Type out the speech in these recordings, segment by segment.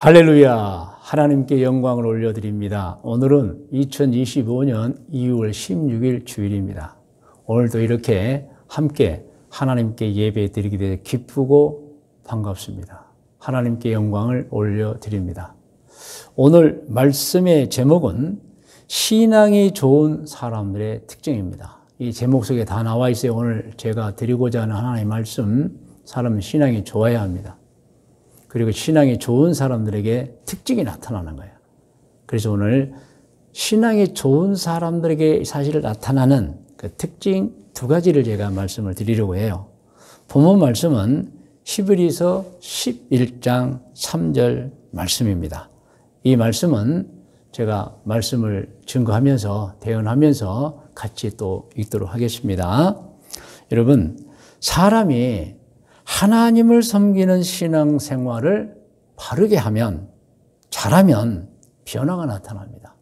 할렐루야! 하나님께 영광을 올려드립니다. 오늘은 2025년 2월 16일 주일입니다. 오늘도 이렇게 함께 하나님께 예배 드리게 되어 기쁘고 반갑습니다. 하나님께 영광을 올려드립니다. 오늘 말씀의 제목은 신앙이 좋은 사람들의 특징입니다. 이 제목 속에 다 나와 있어요. 오늘 제가 드리고자 하는 하나님의 말씀, 사람은 신앙이 좋아야 합니다. 그리고 신앙이 좋은 사람들에게 특징이 나타나는 거예요. 그래서 오늘 신앙이 좋은 사람들에게 사실 나타나는 그 특징 두 가지를 제가 말씀을 드리려고 해요. 본문 말씀은 히브리서 11장 3절 말씀입니다. 이 말씀은 제가 말씀을 증거하면서 대언하면서 같이 또 읽도록 하겠습니다. 여러분, 사람이 하나님을 섬기는 신앙생활을 바르게 하면, 잘하면 변화가 나타납니다.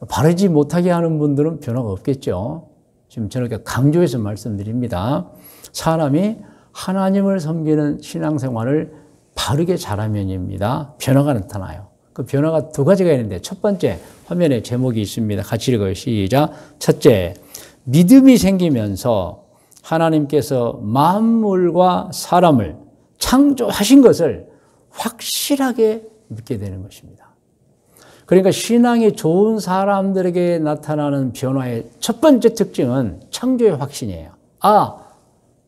바르지 못하게 하는 분들은 변화가 없겠죠. 지금 저렇게 강조해서 말씀드립니다. 사람이 하나님을 섬기는 신앙생활을 바르게 잘하면입니다. 변화가 나타나요. 그 변화가 두 가지가 있는데, 첫 번째, 화면에 제목이 있습니다. 같이 읽어요. 시작. 첫째, 믿음이 생기면서 하나님께서 만물과 사람을 창조하신 것을 확실하게 믿게 되는 것입니다. 그러니까 신앙이 좋은 사람들에게 나타나는 변화의 첫 번째 특징은 창조의 확신이에요.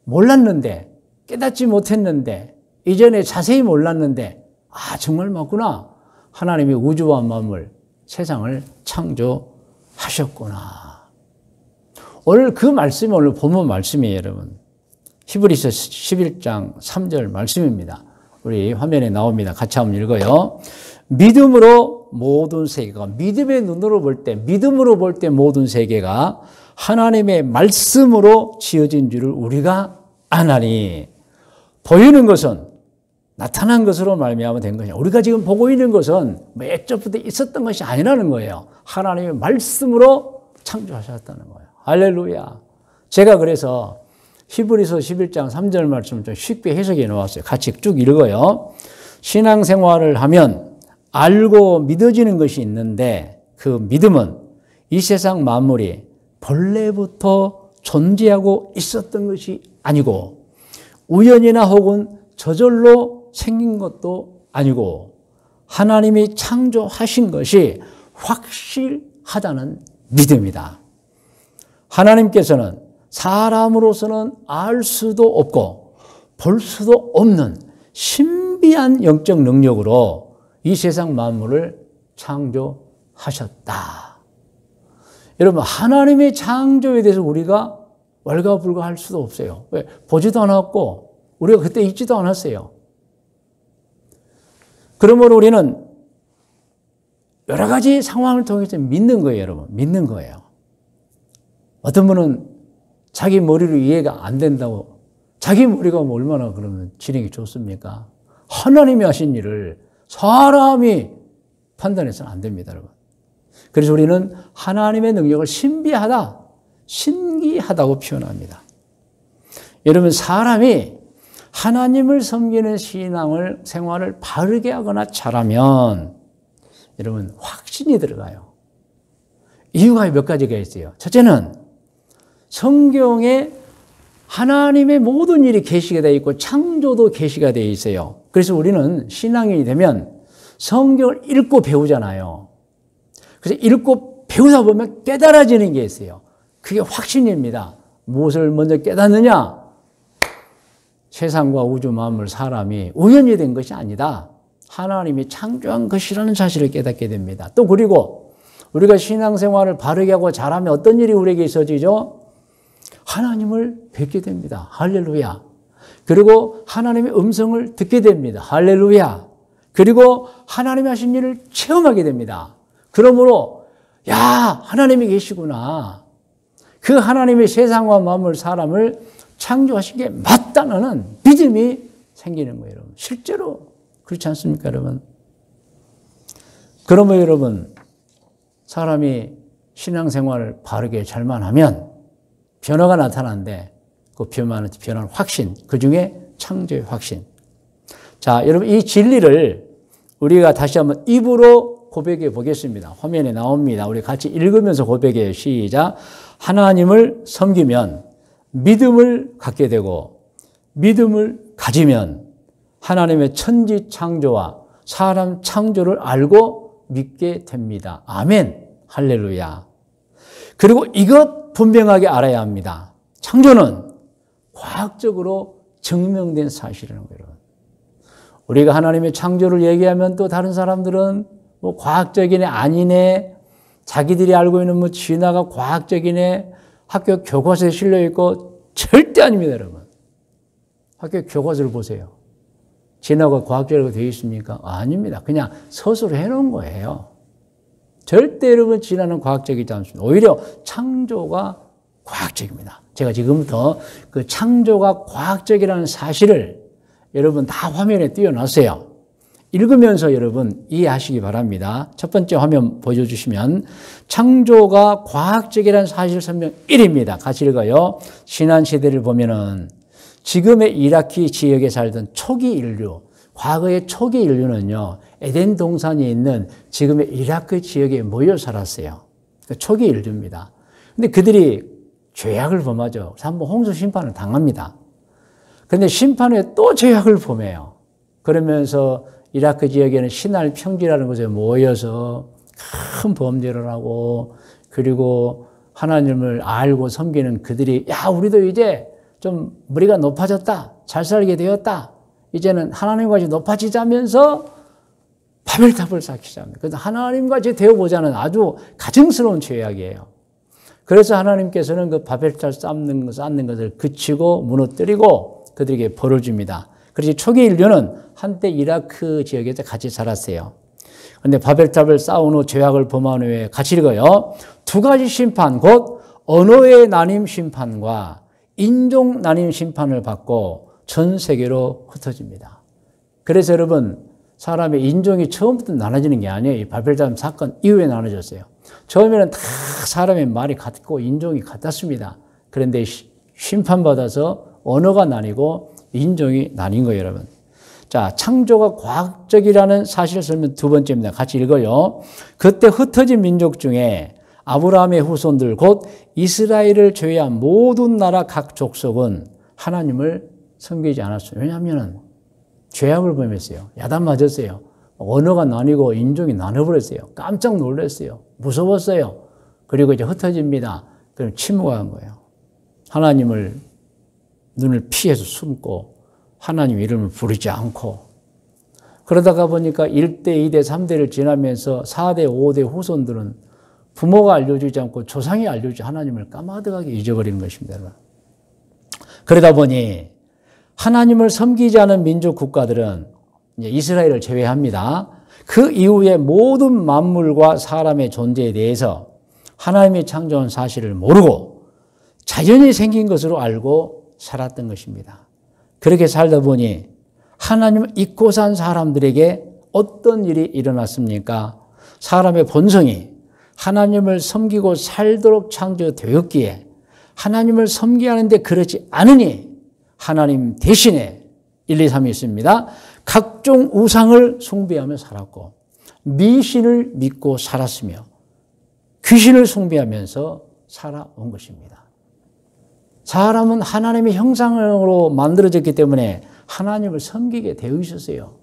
몰랐는데, 깨닫지 못했는데, 이전에 자세히 몰랐는데, 정말 맞구나. 하나님이 우주와 만물, 세상을 창조하셨구나. 오늘 그 말씀이 오늘 본문 말씀이에요, 여러분. 히브리서 11장 3절 말씀입니다. 우리 화면에 나옵니다. 같이 한번 읽어요. 믿음으로 모든 세계가, 믿음의 눈으로 볼 때, 믿음으로 볼 때 모든 세계가 하나님의 말씀으로 지어진 줄을 우리가 아나니, 보이는 것은 나타난 것으로 말미암아 된 것이냐. 우리가 지금 보고 있는 것은 옛적부터 있었던 것이 아니라는 거예요. 하나님의 말씀으로 창조하셨다는 거예요. 할렐루야. 제가 그래서 히브리서 11장 3절 말씀 좀 쉽게 해석해 놓았어요. 같이 쭉 읽어요. 신앙생활을 하면 알고 믿어지는 것이 있는데, 그 믿음은 이 세상 만물이 본래부터 존재하고 있었던 것이 아니고, 우연이나 혹은 저절로 생긴 것도 아니고, 하나님이 창조하신 것이 확실하다는 믿음이다. 하나님께서는 사람으로서는 알 수도 없고 볼 수도 없는 신비한 영적 능력으로 이 세상 만물을 창조하셨다. 여러분, 하나님의 창조에 대해서 우리가 왈가불가할 수도 없어요. 왜? 보지도 않았고 우리가 그때 있지도 않았어요. 그러므로 우리는 여러 가지 상황을 통해서 믿는 거예요, 여러분. 믿는 거예요. 어떤 분은 자기 머리로 이해가 안 된다고, 자기 머리가 얼마나 그러면 진행이 좋습니까? 하나님이 하신 일을 사람이 판단해서는 안 됩니다, 여러분. 그래서 우리는 하나님의 능력을 신비하다, 신기하다고 표현합니다. 여러분, 사람이 하나님을 섬기는 생활을 바르게 하거나 잘하면 여러분 확신이 들어가요. 이유가 몇 가지가 있어요. 첫째는 성경에 하나님의 모든 일이 계시가 되어 있고 창조도 계시가 되어 있어요. 그래서 우리는 신앙인이 되면 성경을 읽고 배우잖아요. 그래서 읽고 배우다 보면 깨달아지는 게 있어요. 그게 확신입니다. 무엇을 먼저 깨닫느냐? 세상과 우주 만물 사람이 우연히 된 것이 아니다. 하나님이 창조한 것이라는 사실을 깨닫게 됩니다. 또 그리고 우리가 신앙생활을 바르게 하고 잘하면 어떤 일이 우리에게 있어지죠? 하나님을 뵙게 됩니다. 할렐루야. 그리고 하나님의 음성을 듣게 됩니다. 할렐루야. 그리고 하나님이 하신 일을 체험하게 됩니다. 그러므로 하나님이 계시구나. 그 하나님의 세상과 만물 사람을 창조하신 게 맞다는 믿음이 생기는 거예요, 여러분. 실제로 그렇지 않습니까, 여러분? 그러면 여러분, 사람이 신앙생활을 바르게 잘만 하면 변화가 나타나는데, 그 변화는 확신, 그 중에 창조의 확신. 자, 여러분, 이 진리를 우리가 다시 한번 입으로 고백해 보겠습니다. 화면에 나옵니다. 우리 같이 읽으면서 고백해요. 시작. 하나님을 섬기면 믿음을 갖게 되고 믿음을 가지면 하나님의 천지 창조와 사람 창조를 알고 믿게 됩니다. 아멘. 할렐루야. 그리고 이것 분명하게 알아야 합니다. 창조는 과학적으로 증명된 사실이라는 거예요. 우리가 하나님의 창조를 얘기하면 또 다른 사람들은 뭐 과학적이네 아니네, 자기들이 알고 있는 뭐 진화가 과학적이네, 학교 교과서에 실려 있고, 절대 아닙니다, 여러분. 학교 교과서를 보세요. 진화가 과학적으로 되어 있습니까? 아닙니다. 그냥 서술을 해놓은 거예요. 절대 여러분 진화는 과학적이지 않습니다. 오히려 창조가 과학적입니다. 제가 지금부터 그 창조가 과학적이라는 사실을 여러분 다 화면에 띄워놨어요. 읽으면서 여러분 이해하시기 바랍니다. 첫 번째 화면 보여주시면 창조가 과학적이라는 사실 설명 1입니다. 같이 읽어요. 지난 시대를 보면은 지금의 이라크 지역에 살던 초기 인류, 과거의 초기 인류는요, 에덴 동산에 있는 지금의 이라크 지역에 모여 살았어요. 초기 인류입니다. 근데 그들이 죄악을 범하죠. 한번 홍수 심판을 당합니다. 그런데 심판 후에 또 죄악을 범해요. 그러면서 이라크 지역에는 시날 평지라는 곳에 모여서 큰 범죄를 하고, 그리고 하나님을 알고 섬기는 그들이, 야, 우리도 이제 좀 머리가 높아졌다, 잘 살게 되었다, 이제는 하나님과 높아지자면서 바벨탑을 쌓기 합니다. 그래서 하나님과 되어보자는 아주 가증스러운 죄악이에요. 그래서 하나님께서는 그 바벨탑 쌓는 것을 그치고 무너뜨리고 그들에게 벌을 줍니다. 그래서 초기 인류는 한때 이라크 지역에서 같이 살았어요. 그런데 바벨탑을 쌓은 후 죄악을 범한 후에 같이 읽어요. 두 가지 심판, 곧 언어의 나뉜 심판과 인종 나뉜 심판을 받고 전 세계로 흩어집니다. 그래서 여러분, 사람의 인종이 처음부터 나눠지는 게 아니에요. 이 바벨탑 사건 이후에 나눠졌어요. 처음에는 다 사람의 말이 같고 인종이 같았습니다. 그런데 심판받아서 언어가 나뉘고 인종이 나뉜 거예요, 여러분. 자, 창조가 과학적이라는 사실 설명 두 번째입니다. 같이 읽어요. 그때 흩어진 민족 중에 아브라함의 후손들, 곧 이스라엘을 제외한 모든 나라 각 족속은 하나님을 섬기지 않았어요. 왜냐하면 죄악을 범했어요. 야단 맞았어요. 언어가 나뉘고 인종이 나눠버렸어요. 깜짝 놀랐어요. 무서웠어요. 그리고 이제 흩어집니다. 그럼 침묵한 거예요. 하나님을 눈을 피해서 숨고 하나님 이름을 부르지 않고, 그러다가 보니까 1대, 2대, 3대를 지나면서 4대, 5대 후손들은 부모가 알려주지 않고 조상이 알려주지 하나님을 까마득하게 잊어버리는 것입니다. 그러다 보니 하나님을 섬기지 않은 민족 국가들은 이제 이스라엘을 제외합니다. 그 이후에 모든 만물과 사람의 존재에 대해서 하나님이 창조한 사실을 모르고 자연이 생긴 것으로 알고 살았던 것입니다. 그렇게 살다 보니 하나님을 잊고 산 사람들에게 어떤 일이 일어났습니까? 사람의 본성이 하나님을 섬기고 살도록 창조되었기에 하나님을 섬기게 하는데 그렇지 않으니 하나님 대신에 1, 2, 3이 있습니다. 각종 우상을 숭배하며 살았고 미신을 믿고 살았으며 귀신을 숭배하면서 살아온 것입니다. 사람은 하나님의 형상으로 만들어졌기 때문에 하나님을 섬기게 되어 있었어요.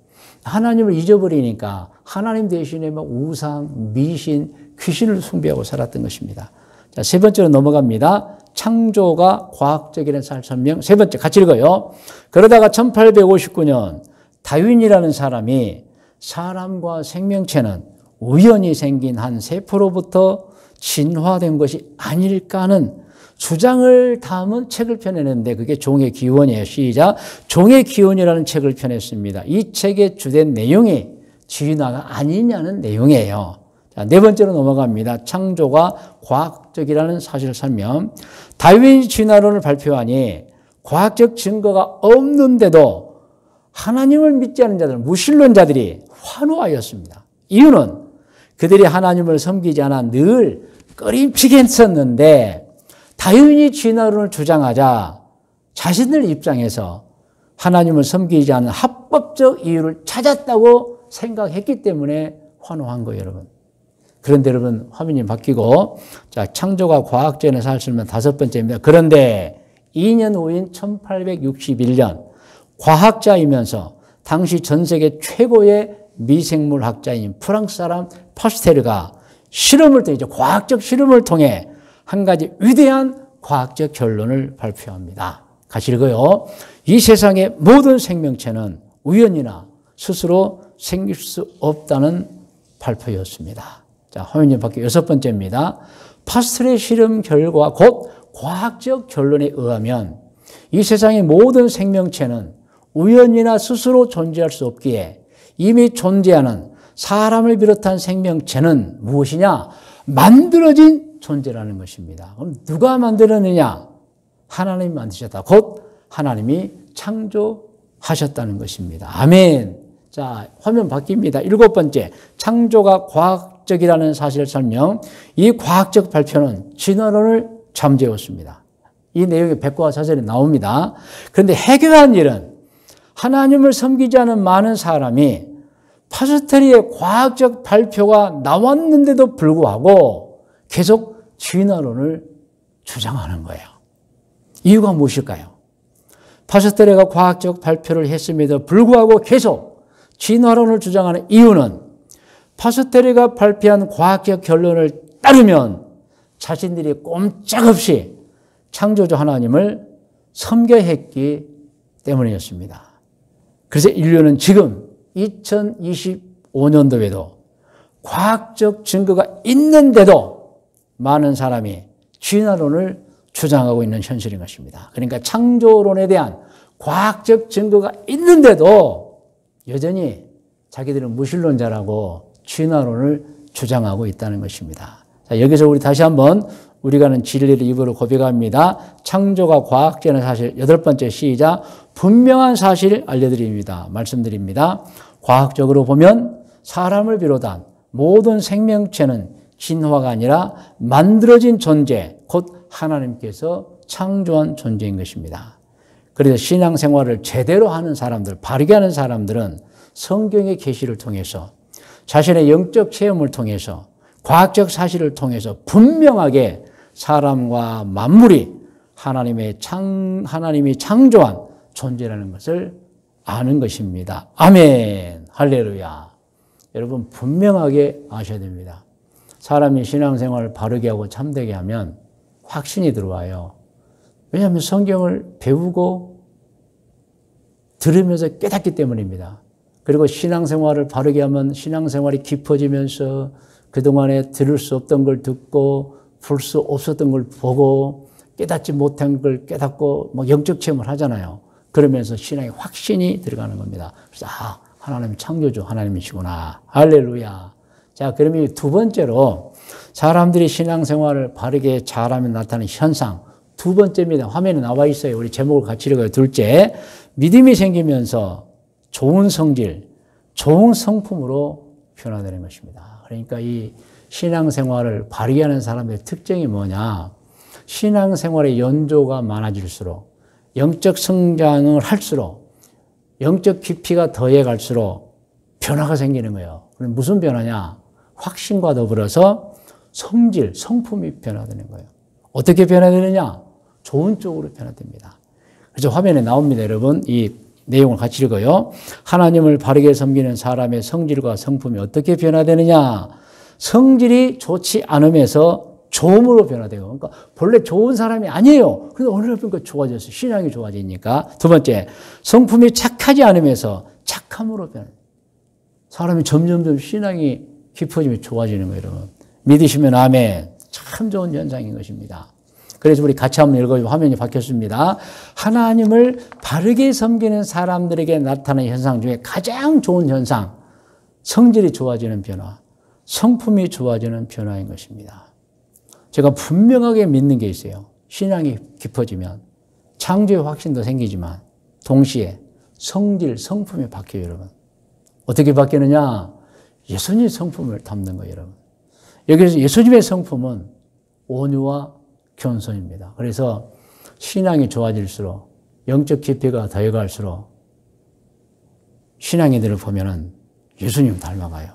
하나님을 잊어버리니까 하나님 대신에 막 우상, 미신, 귀신을 숭배하고 살았던 것입니다. 자, 세 번째로 넘어갑니다. 창조가 과학적이라는 사실 설명. 세 번째 같이 읽어요. 그러다가 1859년 다윈이라는 사람이 사람과 생명체는 우연히 생긴 한 세포로부터 진화된 것이 아닐까 하는 주장을 담은 책을 펴내는데 그게 종의 기원이에요. 시작. 종의 기원이라는 책을 펴냈습니다. 이 책의 주된 내용이 진화가 아니냐는 내용이에요. 자, 네 번째로 넘어갑니다. 창조가 과학적이라는 사실 설명. 다윈이 진화론을 발표하니 과학적 증거가 없는데도 하나님을 믿지 않는 자들, 무신론자들이 환호하였습니다. 이유는 그들이 하나님을 섬기지 않아 늘 꺼림칙게 했었는데 다윈이 진화론을 주장하자 자신들 입장에서 하나님을 섬기지 않는 합법적 이유를 찾았다고 생각했기 때문에 환호한 거예요, 여러분. 그런데 여러분, 화면이 바뀌고, 자, 창조가 과학자의 사실은 다섯 번째입니다. 그런데 2년 후인 1861년, 과학자이면서 당시 전 세계 최고의 미생물 학자인 프랑스 사람 파스테르가 실험을 통해, 과학적 실험을 통해 한 가지 위대한 과학적 결론을 발표합니다. 같이 읽어요. 이 세상의 모든 생명체는 우연이나 스스로 생길 수 없다는 발표였습니다. 자, 화면이 바뀌어 여섯 번째입니다. 파스텔의 실험 결과 곧 과학적 결론에 의하면 이 세상의 모든 생명체는 우연이나 스스로 존재할 수 없기에 이미 존재하는 사람을 비롯한 생명체는 무엇이냐? 만들어진 존재라는 것입니다. 그럼 누가 만들었느냐? 하나님이 만드셨다. 곧 하나님이 창조하셨다는 것입니다. 아멘. 자, 화면 바뀝니다. 일곱 번째, 창조가 과학적이라는 사실 설명. 이 과학적 발표는 진화론을 잠재웠습니다. 이 내용이 백과사전에 나옵니다. 그런데 해결한 일은 하나님을 섬기지 않은 많은 사람이 파스텔의 과학적 발표가 나왔는데도 불구하고 계속 진화론을 주장하는 거예요. 이유가 무엇일까요? 파스텔레가 과학적 발표를 했음에도 불구하고 계속 진화론을 주장하는 이유는 파스텔레가 발표한 과학적 결론을 따르면 자신들이 꼼짝없이 창조주 하나님을 섬겨야 했기 때문이었습니다. 그래서 인류는 지금 2025년도에도 과학적 증거가 있는데도 많은 사람이 진화론을 주장하고 있는 현실인 것입니다. 그러니까 창조론에 대한 과학적 증거가 있는데도 여전히 자기들은 무신론자라고 진화론을 주장하고 있다는 것입니다. 자, 여기서 우리 다시 한번 우리가 아는 진리를 입으로 고백합니다. 창조가 과학자는 사실 여덟 번째 시작. 분명한 사실을 알려드립니다. 말씀드립니다. 과학적으로 보면 사람을 비롯한 모든 생명체는 진화가 아니라 만들어진 존재, 곧 하나님께서 창조한 존재인 것입니다. 그래서 신앙생활을 제대로 하는 사람들, 바르게 하는 사람들은 성경의 계시를 통해서 자신의 영적 체험을 통해서 과학적 사실을 통해서 분명하게 사람과 만물이 하나님이 창조한 존재라는 것을 아는 것입니다. 아멘. 할렐루야. 여러분 분명하게 아셔야 됩니다. 사람이 신앙생활을 바르게 하고 참되게 하면 확신이 들어와요. 왜냐하면 성경을 배우고 들으면서 깨닫기 때문입니다. 그리고 신앙생활을 바르게 하면 신앙생활이 깊어지면서 그동안에 들을 수 없던 걸 듣고 볼 수 없었던 걸 보고 깨닫지 못한 걸 깨닫고 영적 체험을 하잖아요. 그러면서 신앙의 확신이 들어가는 겁니다. 그래서 하나님 창조주 하나님이시구나. 할렐루야. 자, 그러면 두 번째로 사람들이 신앙생활을 바르게 잘하면 나타나는 현상. 두 번째입니다. 화면에 나와 있어요. 우리 제목을 같이 읽어요. 둘째, 믿음이 생기면서 좋은 성질, 좋은 성품으로 변화되는 것입니다. 그러니까 이 신앙생활을 바르게 하는 사람의 특징이 뭐냐? 신앙생활의 연조가 많아질수록, 영적 성장을 할수록, 영적 깊이가 더해 갈수록 변화가 생기는 거예요. 그럼 무슨 변화냐? 확신과 더불어서 성질, 성품이 변화되는 거예요. 어떻게 변화되느냐? 좋은 쪽으로 변화됩니다. 그래서 화면에 나옵니다, 여러분. 이 내용을 같이 읽어요. 하나님을 바르게 섬기는 사람의 성질과 성품이 어떻게 변화되느냐? 성질이 좋지 않으면서 좋음으로 변화돼요. 그러니까 본래 좋은 사람이 아니에요. 그런데 어느 날 보니까 좋아졌어요. 신앙이 좋아지니까. 두 번째, 성품이 착하지 않으면서 착함으로 변해요. 사람이 점점점 신앙이 깊어지면 좋아지는 거예요, 여러분. 믿으시면 아멘. 참 좋은 현상인 것입니다. 그래서 우리 같이 한번 읽어요. 화면이 바뀌었습니다. 하나님을 바르게 섬기는 사람들에게 나타나는 현상 중에 가장 좋은 현상, 성질이 좋아지는 변화, 성품이 좋아지는 변화인 것입니다. 제가 분명하게 믿는 게 있어요. 신앙이 깊어지면 창조의 확신도 생기지만 동시에 성질, 성품이 바뀌어요, 여러분. 어떻게 바뀌느냐? 예수님의 성품을 담는 거예요, 여러분. 여기서 예수님의 성품은 온유와 겸손입니다. 그래서 신앙이 좋아질수록 영적 깊이가 더해갈수록 신앙인들을 보면은 예수님 닮아가요.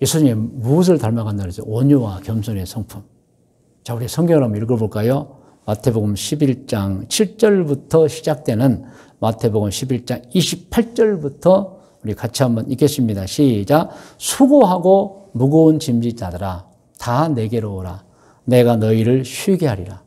예수님 무엇을 닮아간다 그랬죠? 온유와 겸손의 성품. 자, 우리 성경을 한번 읽어볼까요? 마태복음 11장 7절부터 시작되는 마태복음 11장 28절부터 우리 같이 한번 읽겠습니다. 시작. 수고하고 무거운 짐진 자들아 다 내게로 오라. 내가 너희를 쉬게 하리라.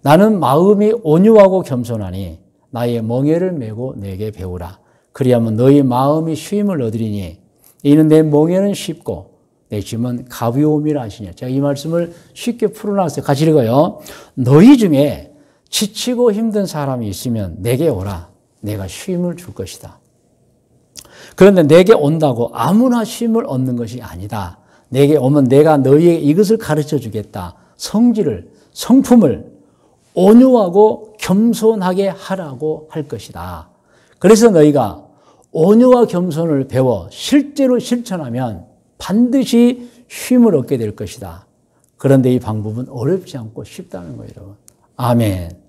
나는 마음이 온유하고 겸손하니 나의 멍에를 메고 내게 배우라. 그리하면 너희 마음이 쉼을 얻으리니 이는 내 멍에는 쉽고 내 짐은 가벼움이라 하시냐. 제가 이 말씀을 쉽게 풀어놨어요. 같이 읽어요. 너희 중에 지치고 힘든 사람이 있으면 내게 오라. 내가 쉼을 줄 것이다. 그런데 내게 온다고 아무나 쉼을 얻는 것이 아니다. 내게 오면 내가 너희에게 이것을 가르쳐 주겠다. 성질을, 성품을 온유하고 겸손하게 하라고 할 것이다. 그래서 너희가 온유와 겸손을 배워 실제로 실천하면 반드시 쉼을 얻게 될 것이다. 그런데 이 방법은 어렵지 않고 쉽다는 거예요, 여러분. 아멘.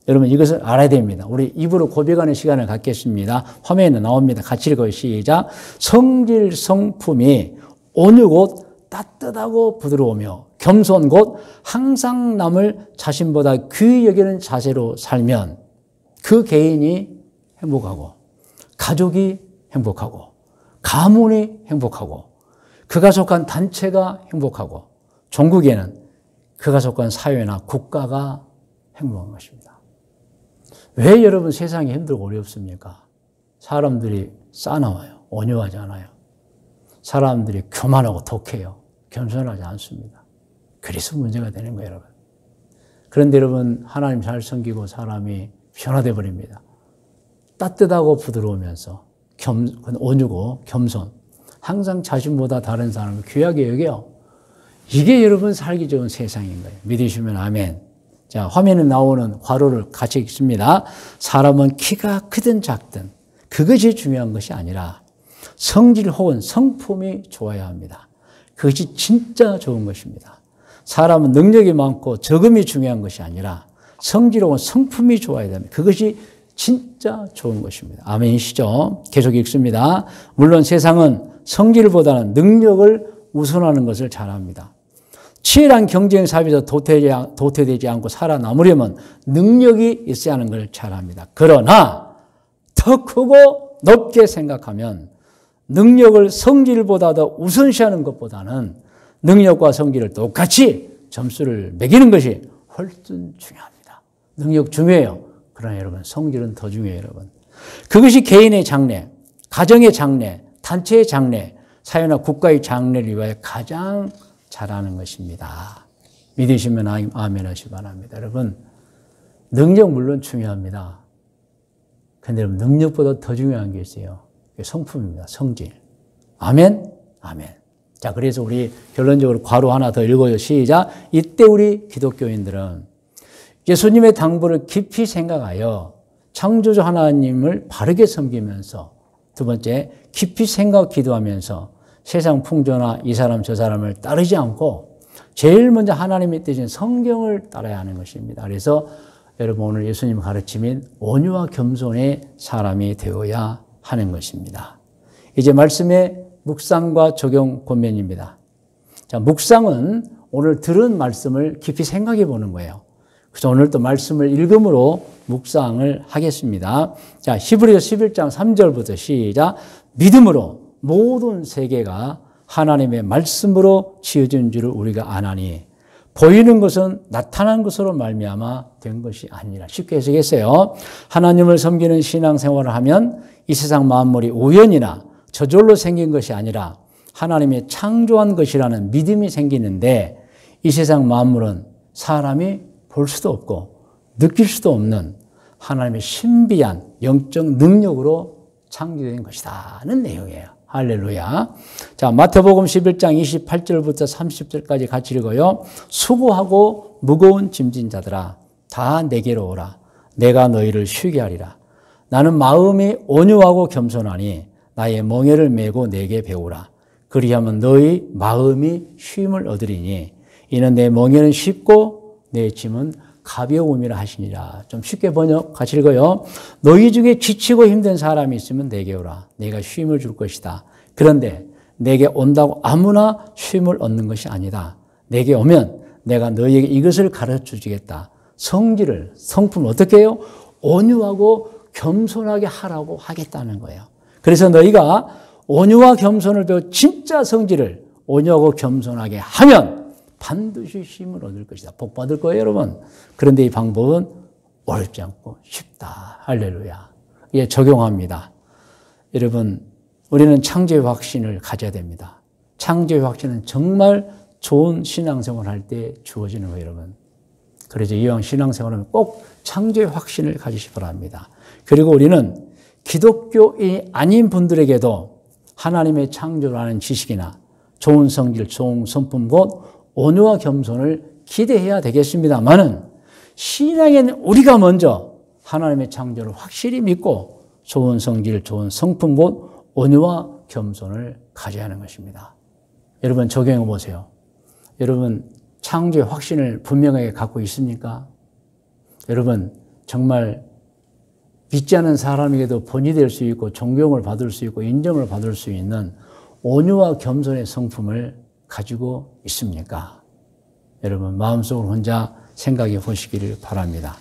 여러분 이것을 알아야 됩니다. 우리 입으로 고백하는 시간을 갖겠습니다. 화면에 나옵니다. 같이 읽어요. 시작. 성질 성품이 온유 곧 따뜻하고 부드러우며 겸손 곧 항상 남을 자신보다 귀히 여기는 자세로 살면 그 개인이 행복하고 가족이 행복하고 가문이 행복하고 그가 속한 단체가 행복하고 종국에는 그가 속한 사회나 국가가 행복한 것입니다. 왜 여러분 세상이 힘들고 어렵습니까? 사람들이 싸나워요. 온유하지 않아요. 사람들이 교만하고 독해요. 겸손하지 않습니다. 그래서 문제가 되는 거예요, 여러분. 그런데 여러분 하나님 잘 섬기고 사람이 변화돼 버립니다. 따뜻하고 부드러우면서 온유고 겸손, 항상 자신보다 다른 사람을 귀하게 여겨요. 이게 여러분 살기 좋은 세상인 거예요. 믿으시면 아멘. 자, 화면에 나오는 괄호를 같이 읽습니다. 사람은 키가 크든 작든 그것이 중요한 것이 아니라 성질 혹은 성품이 좋아야 합니다. 그것이 진짜 좋은 것입니다. 사람은 능력이 많고 적음이 중요한 것이 아니라 성질 혹은 성품이 좋아야 됩니다. 그것이 진짜 좋은 것입니다. 아멘이시죠? 계속 읽습니다. 물론 세상은 성질보다는 능력을 우선하는 것을 잘합니다. 치열한 경쟁 사회에서 도태되지 않고 살아남으려면 능력이 있어야 하는 걸 잘합니다. 그러나 더 크고 높게 생각하면 능력을 성질보다 더 우선시하는 것보다는 능력과 성질을 똑같이 점수를 매기는 것이 훨씬 중요합니다. 능력 중요해요. 그러나 여러분 성질은 더 중요해요. 여러분. 그것이 개인의 장래, 가정의 장래, 단체의 장래, 사회나 국가의 장래를 위하여 가장 잘하는 것입니다. 믿으시면 아멘 하시기 바랍니다. 여러분 능력 물론 중요합니다. 그런데 여러분 능력보다 더 중요한 게 있어요. 그게 성품입니다. 성질. 아멘? 아멘. 자, 그래서 우리 결론적으로 괄호 하나 더 읽어요. 시작. 이때 우리 기독교인들은 예수님의 당부를 깊이 생각하여 창조주 하나님을 바르게 섬기면서 두 번째 깊이 생각 기도하면서 세상 풍조나 이 사람 저 사람을 따르지 않고 제일 먼저 하나님이 뜻인 성경을 따라야 하는 것입니다. 그래서 여러분 오늘 예수님 가르침인 온유와 겸손의 사람이 되어야 하는 것입니다. 이제 말씀의 묵상과 적용 권면입니다. 자, 묵상은 오늘 들은 말씀을 깊이 생각해 보는 거예요. 그래서 오늘 또 말씀을 읽음으로 묵상을 하겠습니다. 자, 히브리서 11장 3절부터 시작. 믿음으로 모든 세계가 하나님의 말씀으로 지어진 줄을 우리가 아나니 보이는 것은 나타난 것으로 말미암아 된 것이 아니라. 쉽게 해석했어요. 하나님을 섬기는 신앙생활을 하면 이 세상 만물이 우연이나 저절로 생긴 것이 아니라 하나님이 창조한 것이라는 믿음이 생기는데 이 세상 만물은 사람이 볼 수도 없고 느낄 수도 없는 하나님의 신비한 영적 능력으로 창조된 것이다는 내용이에요. 할렐루야. 자, 마태복음 11장 28절부터 30절까지 같이 읽어요. 수고하고 무거운 짐진 자들아 다 내게로 오라. 내가 너희를 쉬게 하리라. 나는 마음이 온유하고 겸손하니 나의 멍에를 메고 내게 배우라. 그리하면 너희 마음이 쉼을 얻으리니 이는 내 멍에는 쉽고 내 짐은 가벼움이라 하시니라. 좀 쉽게 번역 같이 읽어요. 너희 중에 지치고 힘든 사람이 있으면 내게 오라. 내가 쉼을 줄 것이다. 그런데 내게 온다고 아무나 쉼을 얻는 것이 아니다. 내게 오면 내가 너희에게 이것을 가르쳐 주겠다. 성질을, 성품을 어떻게 해요? 온유하고 겸손하게 하라고 하겠다는 거예요. 그래서 너희가 온유와 겸손을 배워 진짜 성질을 온유하고 겸손하게 하면 반드시 쉼을 얻을 것이다. 복 받을 거예요, 여러분. 그런데 이 방법은 어렵지 않고 쉽다. 할렐루야. 예, 적용합니다. 여러분, 우리는 창조의 확신을 가져야 됩니다. 창조의 확신은 정말 좋은 신앙생활 할 때 주어지는 거예요, 여러분. 그래서 이왕 신앙생활은 꼭 창조의 확신을 가지시 바랍니다. 그리고 우리는 기독교인이 아닌 분들에게도 하나님의 창조를 아는 지식이나 좋은 성질, 좋은 성품, 곧 온유와 겸손을 기대해야 되겠습니다만은 신앙에는 우리가 먼저 하나님의 창조를 확실히 믿고 좋은 성질, 좋은 성품, 곧 온유와 겸손을 가져야 하는 것입니다. 여러분 적용해 보세요. 여러분 창조의 확신을 분명하게 갖고 있습니까? 여러분 정말 믿지 않은 사람에게도 본이 될 수 있고 존경을 받을 수 있고 인정을 받을 수 있는 온유와 겸손의 성품을 가지고 있습니까? 여러분 마음속으로 혼자 생각해 보시기를 바랍니다.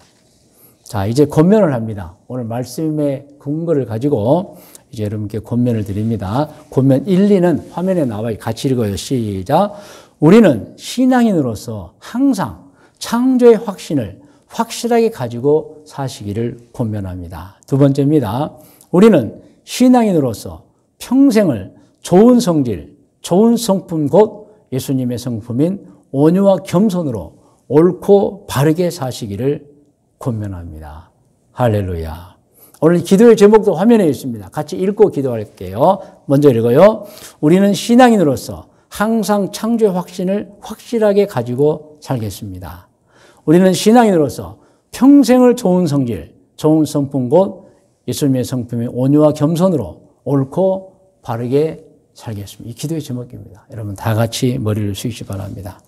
자, 이제 권면을 합니다. 오늘 말씀의 근거를 가지고 이제 여러분께 권면을 드립니다. 권면 1, 2는 화면에 나와 같이 읽어요. 시작. 우리는 신앙인으로서 항상 창조의 확신을 확실하게 가지고 사시기를 권면합니다. 두 번째입니다. 우리는 신앙인으로서 평생을 좋은 성질, 좋은 성품 곧 예수님의 성품인 온유와 겸손으로 옳고 바르게 사시기를 권면합니다. 할렐루야. 오늘 기도의 제목도 화면에 있습니다. 같이 읽고 기도할게요. 먼저 읽어요. 우리는 신앙인으로서 항상 창조의 확신을 확실하게 가지고 살겠습니다. 우리는 신앙인으로서 평생을 좋은 성질, 좋은 성품 곧 예수님의 성품의 온유와 겸손으로 옳고 바르게 살겠습니다. 이 기도의 제목입니다. 여러분 다 같이 머리를 숙이시 바랍니다.